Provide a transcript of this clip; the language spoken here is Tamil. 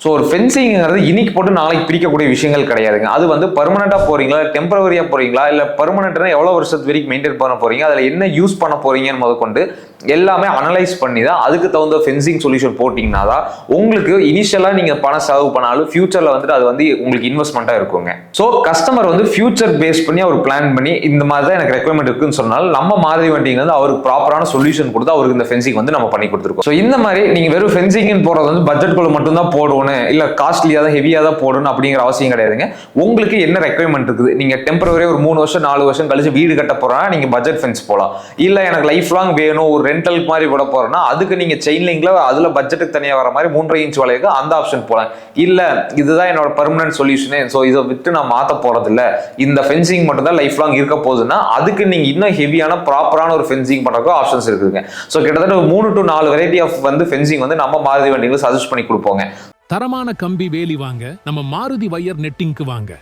ஸோ ஒரு ஃபென்சிங்கிறது இன்னைக்கு போட்டு நாளைக்கு பிரிக்கக்கூடிய விஷயங்கள் கிடையாதுங்க. அது வந்து பர்மனெண்டா போறீங்களா, டெம்பரவரியா போறீங்களா, இல்ல பர்மனெண்ட்னா எவ்வளவு வருஷத்து வரைக்கும் மெயின்டைன் பண்ண போறீங்க, அதுல என்ன யூஸ் பண்ண போறீங்கன்னு முதற்கொண்டு எல்லாமே அனலைஸ் பண்ணி தான் அதுக்கு தகுந்த ஃபென்சிங் சொல்யூஷன் போட்டிங்கன்னா தான் உங்களுக்கு இனிஷியலா நீங்க பணம் செலவு பண்ணாலும் ஃபியூச்சர்ல வந்துட்டு அது வந்து உங்களுக்கு இன்வெஸ்ட்மெண்ட்டா இருக்குங்க. ஸோ கஸ்டமர் வந்து ஃபியூச்சர் பேஸ் பண்ணி அவர் பிளான் பண்ணி இந்த மாதிரி தான் எனக்கு ரெக்யர்மெண்ட் இருக்குன்னு சொன்னால் நம்ம மாதிரி வண்டிங்க வந்து அவருக்கு ப்ராப்பரான சொல்யூஷன் கொடுத்து அவருக்கு இந்த ஃபென்சிங் வந்து நம்ம பண்ணி கொடுத்துருக்கோம். ஸோ இந்த மாதிரி நீங்க வெறும் ஃபென்சிங் போறது வந்து பட்ஜெட் குள்ள மட்டும் தான் போடணும், இல்ல காஸ்ட்லியா தான் ஹெவியா தான் போடணும் அப்படிங்கிற அவசியம் கிடையாதுங்க. உங்களுக்கு என்ன ரெக்யர்மெண்ட் இருக்குது, நீங்க டெம்பரவரி ஒரு 3 வருஷம் 4 வருஷம் கழிச்சு வீடு கட்ட போறா நீங்க பட்ஜெட் ஃபென்ஸ் போலாம். இல்ல எனக்கு லைஃப் லாங் வேணும் ஒரு ரெண்டல் மாதிரி விட போறேன்னா அதுக்கு நீங்க செயின் லிங்க்ல அதுல பட்ஜெட்டுக்கு தனியா வர மாதிரி 3.5 இன்ச் வளைவுக்கு அந்த ஆப்ஷன் போலாம். இல்ல இதுதான் என்னோட பெர்மனன்ட் சொல்யூஷனே, சோ இதை விட்டு நான் மாத்த போறது இல்ல, இந்த ஃபென்சிங் மட்டும் தான் லைஃப் லாங் இருக்க போகுதுன்னா அதுக்கு நீங்க இன்னும் ஹெவியான ப்ராப்பரான ஒரு ஃபென்சிங் பண்றதுக்கு ஆப்ஷன்ஸ் இருக்குங்க. சோ கிட்டத்தட்ட 3 to 4 வெரைட்டி ஆஃப் வந்து ஃபென்சிங் வந்து நம்ம மாருதி வண்டிகளை சஜஸ்ட் பண்ணி கொடுப்போங்க. தரமான கம்பி வேலி வாங்க நம்ம மாருதி வயர் நெட்டிங்க்கு வாங்க.